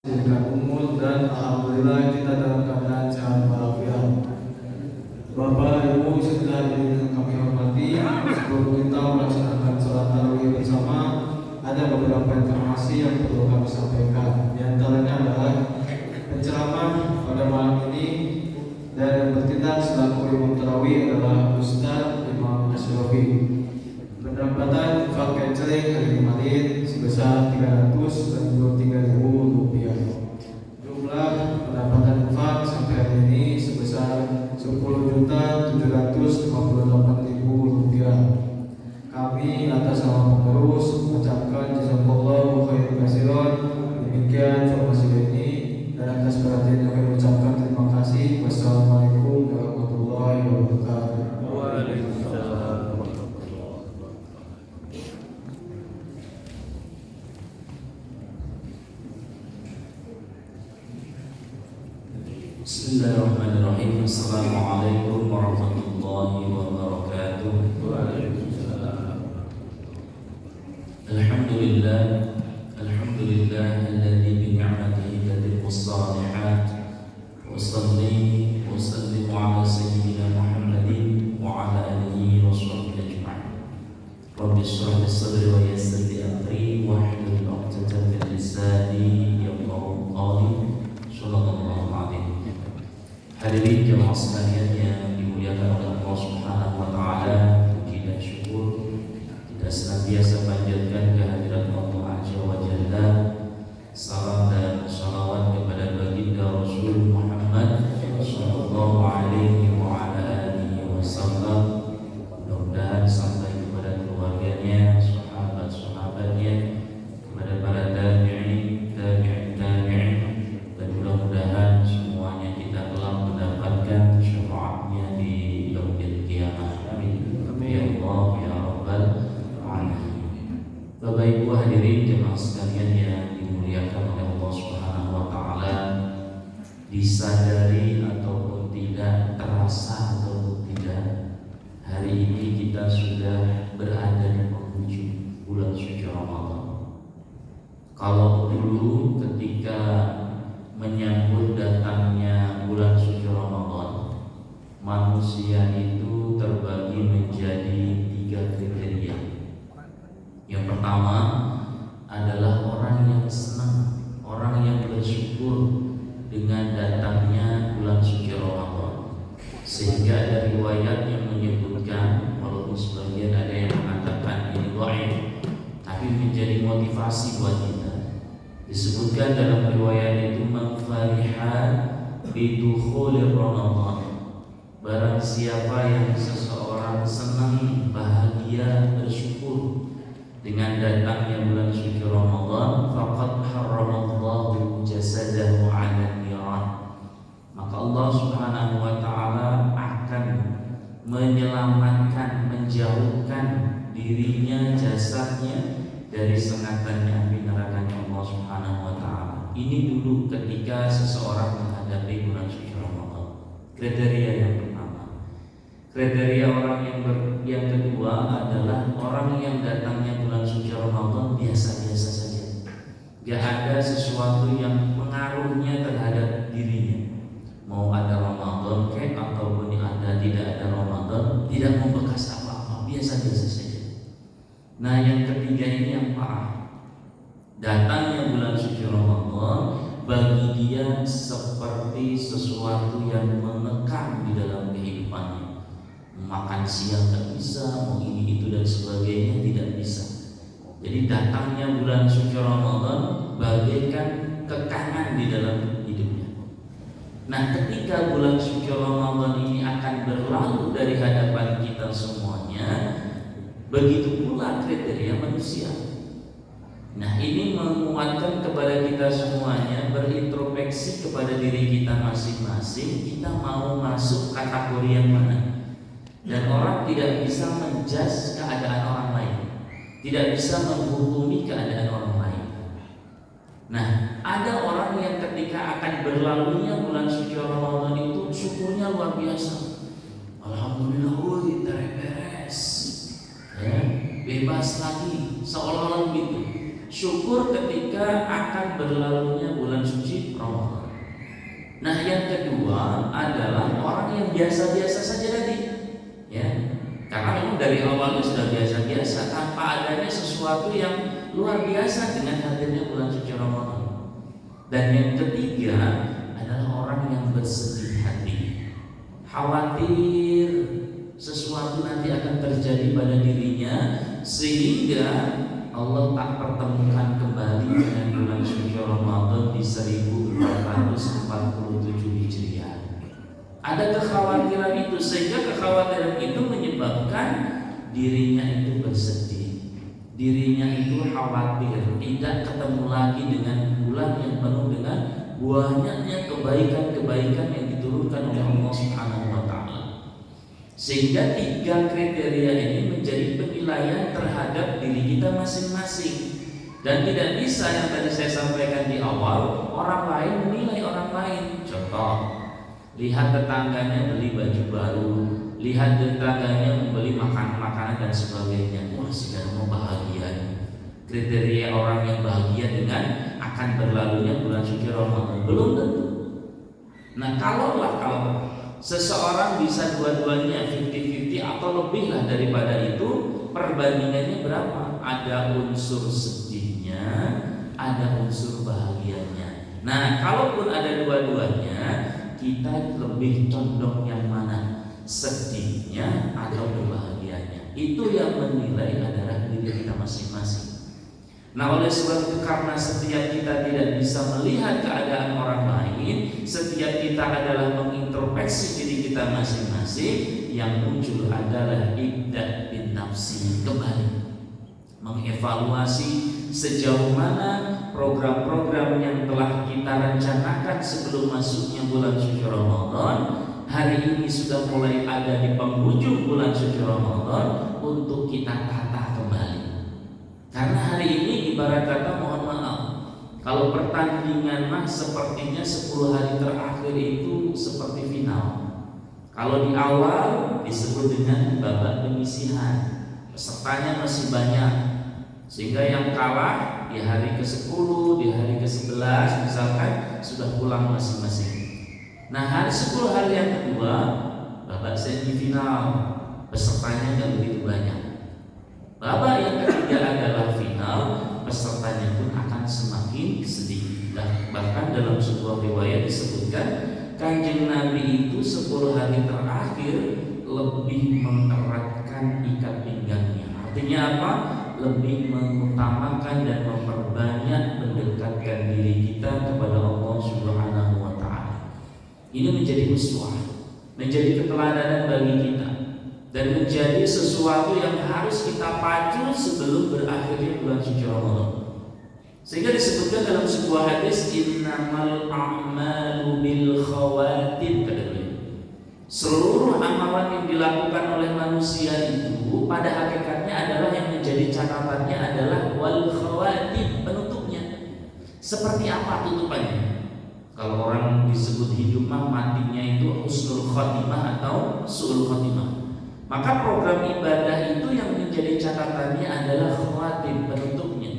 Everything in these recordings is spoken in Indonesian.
Jadikan umur dan alhamdulillah kita dalam keadaan sehat walafiat. Bapak, Ibu, serta yang kami hormati, sebelum kita melaksanakan sholat tarawih bersama, ada beberapa informasi yang perlu kami sampaikan. Di antaranya adalah penceramah pada malam ini dan yang bertindak selaku imam tarawih adalah Ustaz Imam Asyrafi. Pendapatan infak catering hari kemarin sebesar 323.000 rupiah. Jumlah pendapatan infak sampai hari ini sebesar 10.758.000 rupiah. Kami atas nama pengurus mengucapkan jazakallahu khairan katsiran. Demikian informasi ini dan atas perhatiannya kami ucapkan terima kasih. Wassalamualaikum warahmatullahi wabarakatuh. Bismillahirrahmanirrahim. Assalamualaikum warahmatullahi wabarakatuh. Alhamdulillah, alhamdulillah alladzi bi ni'matihi tatimmus shalihat. Wa salli wa sallim ala sayyidina Muhammadin wa ala alihi wa sahbihi ajma'in. Rabbi shrah li sadri wa yassir li amri wahlul 'uqdatam min lisani yafqahu qawli. Sallallahu alaihi. Hadirin jemaah sekalian yang dimuliakan oleh Allah Subhanahu wa taala, puji dan syukur kita senantiasa panjatkan kehadirat Allah Azza wa Jalla. Salam dan salawat kepada baginda Rasul Muhammad sallallahu alaihi wa ala alihi wasallam. Mudah-mudahan sampai kepada keluarganya, sahabat-sahabatnya, kepada para tabi'in, tabi'in, dan mudah-mudahan semuanya kita telah mendapatkan syafaatnya di yaumil qiyamah. Amin. Ya Allah ya Rabbal alamin. Bapak Ibu hadirin jemaah sekalian yang dimuliakan oleh Allah Subhanahu wa taala, disadari ataupun tidak, terasa ataupun tidak, hari ini kita sudah berada di penghujung bulan suci Ramadan. Kalau dulu ketika menyambut datangnya bulan suci Ramadan, manusia itu terbagi menjadi 3 kriteria. Yang pertama adalah orang yang senang, orang yang bersyukur dengan datangnya bulan suci Ramadan. Sehingga ada riwayat yang menyebutkan, walaupun sebagian ada yang mengatakan ini dhaif, tapi menjadi motivasi buat kita. Disebutkan dalam riwayat itu, man fariha bidukhulir Ramadan, barang siapa yang seseorang senang, bahagia, bersyukur dengan datangnya bulan suci Ramadan, faqad harramallahu jasadahu 'ala niran, maka Allah Subhanahu wa taala akan menyelamatkan, menjauhkan dirinya, jasadnya dari sengatannya api neraka Allah Subhanahu wa taala. Ini dulu ketika seseorang menghadapi bulan suci Ramadan. Kriteria yang pertama. Kriteria orang yang kedua adalah orang yang datangnya bulan suci Ramadan biasa-biasa saja. Gak ada sesuatu yang pengaruhnya terhadap dirinya. Mau ada Ramadan kek ataupun ada tidak ada Ramadan, tidak membekas apa-apa, biasa-biasa saja. Nah, yang ketiga ini yang parah. Datangnya bulan suci Ramadan bagi dia seperti sesuatu yang mengekang di dalam kehidupannya. Makan siang tak bisa, mau ini itu dan sebagainya tidak bisa. Jadi datangnya bulan suci Ramadan bagaikan kekangan di dalam hidupnya. Nah, ketika bulan suci Ramadan ini akan berlalu dari hadapan kita semuanya, begitu pula kriteria manusia. Nah, ini menguatkan kepada kita semuanya berintrospeksi kepada diri kita masing-masing. Kita mau masuk kategori yang mana? Dan orang tidak bisa menjudge keadaan orang lain, tidak bisa menghukumi keadaan orang lain. Nah, ada orang yang ketika akan berlalunya bulan suci Ramadan itu syukurnya luar biasa. Alhamdulillah, woi, beres, ya, bebas lagi, seolah-olah begitu. Syukur ketika akan berlalunya bulan suci yang kedua adalah orang yang biasa-biasa saja tadi, ya. Karena memang dari awalnya sudah biasa-biasa, tanpa adanya sesuatu yang luar biasa dengan hadirnya bulan suci Ramadan. Dan yang ketiga adalah orang yang bersedih hati, khawatir sesuatu nanti akan terjadi pada dirinya, sehingga Allah tak pertemukan kembali dengan bulan suci Ramadan di 1447 Hijriah. Ada kekhawatiran itu, sehingga kekhawatiran itu menyebabkan dirinya itu bersedih, dirinya itu khawatir tidak ketemu lagi dengan bulan yang penuh dengan banyaknya kebaikan-kebaikan yang diturunkan oleh Allah Subhanahu wa Ta'ala. Sehingga 3 kriteria ini menjadi penilaian terhadap diri kita masing-masing. Dan tidak bisa yang tadi saya sampaikan di awal, orang lain menilai orang lain. Contoh, lihat tetangganya beli baju baru, lihat tetangganya membeli makanan dan sebagainya. Wah, si mau bahagia. Kriteria orang yang bahagia dengan akan berlalunya bulan suci Ramadan belum tentu. Nah, kalau seseorang bisa dua-duanya 50-50 atau lebih lah daripada itu, perbandingannya berapa? Ada unsur sedihnya, ada unsur bahagianya. Nah, kalaupun ada dua-duanya, kita lebih condong yang mana? Sedihnya atau kebahagiaannya? Itu yang menilai adalah diri kita masing-masing. Nah, oleh sebab itu, karena setiap kita tidak bisa melihat keadaan orang lain, setiap kita adalah mengintrospeksi diri kita masing-masing, yang muncul adalah ibda bin nafsi, kembali mengevaluasi sejauh mana program-program yang telah kita rencanakan sebelum masuknya bulan suci Ramadan hari ini sudah mulai ada di penghujung bulan suci Ramadan untuk kita tata kembali. Karena hari ini ibarat kata, mohon maaf, kalau pertandingan mah sepertinya 10 hari terakhir itu seperti final. Kalau di awal disebut dengan babak penyisihan, pesertanya masih banyak, sehingga yang kalah di hari ke-10, di hari ke-11 misalkan sudah pulang masing-masing. Nah, hari 10 hari yang kedua babak semifinal, pesertanya tidak begitu banyak. Babak yang ketiga adalah final, pesertanya pun akan semakin sedikit. Bahkan dalam sebuah riwayat disebutkan Kanjeng Nabi itu 10 hari terakhir lebih mengeratkan ikat pinggangnya. Artinya apa? Lebih mengutamakan dan memperbanyak mendekatkan diri kita kepada Allah Subhanahu wa Ta'ala. Ini menjadi uswah, menjadi keteladanan bagi kita, dan menjadi sesuatu yang harus kita pacu sebelum berakhirnya bulan suci Ramadan. Sehingga disebutkan dalam sebuah hadis, innamal a'malu bil khawatim, kata beliau. Seluruh amalan yang dilakukan oleh manusia itu pada hakikatnya adalah yang menjadi catatannya adalah wal khawatim, penutupnya. Seperti apa tutupannya? Kalau orang disebut hidup matinya itu husnul khotimah atau su'ul khotimah. Maka program ibadah itu yang menjadi catatannya adalah khawatim, penutupnya.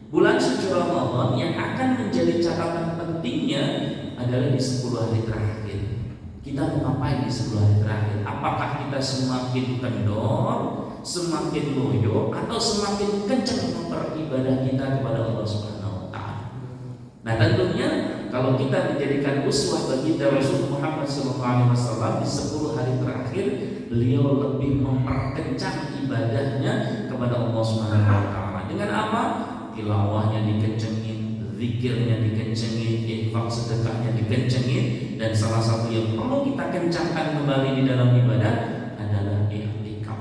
Bulan suci Ramadan yang akan menjadi catatan pentingnya adalah di 10 hari terakhir. Kita mau ngapain di 10 hari terakhir? Apakah kita semakin kendor, semakin loyo, atau semakin kencang memperibadah kita kepada Allah Subhanahu wa Ta'ala? Nah, tentunya kalau kita menjadikan uswah bagi Rasul Muhammad SAW di 10 hari terakhir, beliau lebih memperkencang ibadahnya kepada Allah Subhanahu wa Ta'ala. Dengan apa? Tilawahnya dikencengin, zikirnya dikencengin, infak sedekahnya dikencengin, dan salah satu yang perlu kita kencangkan kembali di dalam ibadah adalah i'tikaf,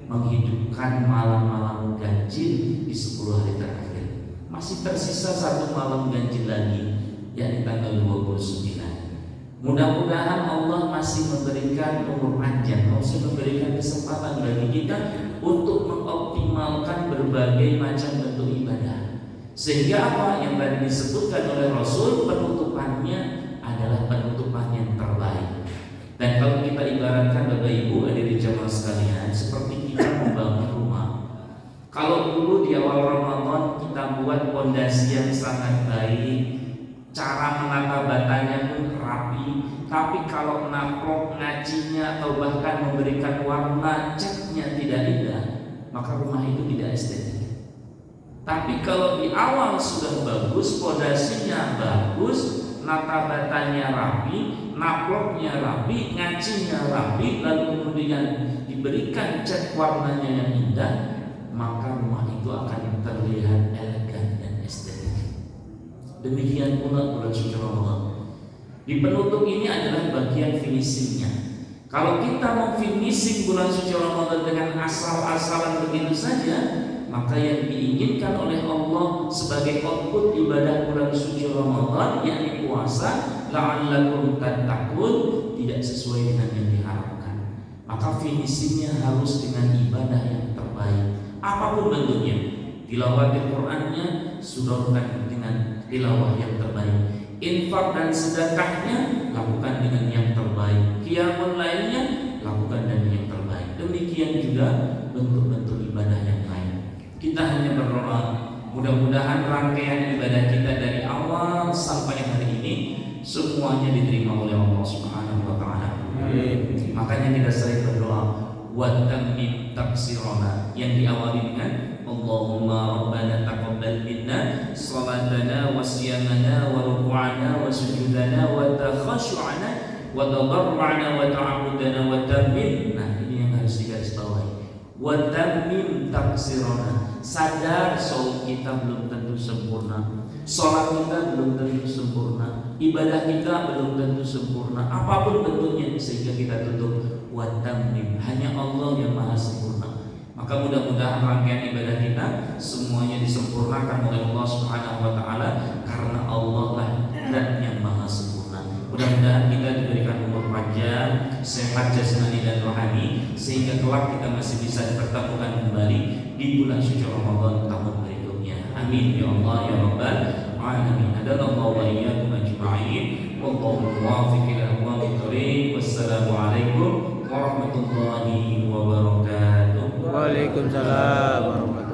menghidupkan malam-malam ganjil di 10 hari terakhir. Masih tersisa 1 malam ganjil lagi, yakni tanggal 29. Mudah-mudahan Allah masih memberikan umur panjang, masih memberikan kesempatan bagi kita untuk mengoptimalkan berbagai macam bentuk ibadah. Sehingga apa yang tadi disebutkan oleh Rasul, penutupannya adalah penutupan yang terbaik. Dan kalau kita ibaratkan Bapak Ibu hadirin jamaah sekalian, seperti kita membangun rumah. Kalau dulu di awal Ramadan kita buat pondasi yang sangat baik, cara menata batanya pun rapi, tapi kalau naplok ngacinya atau bahkan memberikan warna catnya tidak indah, maka rumah itu tidak estetik. Tapi kalau di awal sudah bagus, fondasinya bagus, nata batanya rapi, naploknya rapi, ngacinya rapi, lalu kemudian diberikan cat warnanya yang indah, maka rumah itu akan terlihat elegan dan estetik. Demikian pula bulan suci Ramadan. Di penutup ini adalah bagian finishingnya. Kalau kita mau finishing bulan suci Ramadan dengan asal-asalan begitu saja, maka yang diinginkan oleh Allah sebagai output ibadah bulan suci Ramadan, yakni puasa, la'allakum tattaqun, tidak sesuai dengan yang diharapkan. Maka finishingnya harus dengan ibadah yang terbaik, apapun bentuknya. Tilawatil Qur'annya sudahkan dengan tilawah yang terbaik. Infak dan sedekahnya lakukan dengan yang terbaik. Qiyamul lailnya lakukan dengan yang terbaik. Demikian juga bentuk-bentuk ibadah yang lain. Kita hanya berdoa, mudah-mudahan rangkaian ibadah kita dari awal sampai hari ini semuanya diterima oleh Allah Subhanahu wa taala. Makanya kita sering berdoa, wa tammim taqsirana, yang diawali dengan Allahumma rabbana taqabbal minna salatana wa siyamana wa ruku'ana wa sujudana wa takhashu'ana wa tadarru'ana wa ta'abudana wa tammim. Nah, ini yang harus digarisbawahi. Wa tammim taqsirana. Sadar saum kita belum tentu sempurna, sholat kita belum tentu sempurna, ibadah kita belum tentu sempurna, apapun bentuknya, sehingga kita tutup wa tammim. Hanya Allah yang maha sempurna. Maka mudah-mudahan rangkaian ibadah kita semuanya disempurnakan oleh Allah Subhanahu wa taala, karena Allah lah zat yang maha sempurna. Mudah-mudahan kita diberikan umur panjang, sehat jasmani dan rohani, sehingga kelak kita masih bisa dipertemukan kembali di bulan suci Ramadan tahun berikutnya. Amin ya Allah ya Rabbal alamin. Adallahu wa iyyakum ajma'in. Wallahu muwaffiq ila aqwamit thoriq. Wassalamualaikum warahmatullahi wabarakatuh. Waalaikumsalam warahmatullahi wabarakatuh.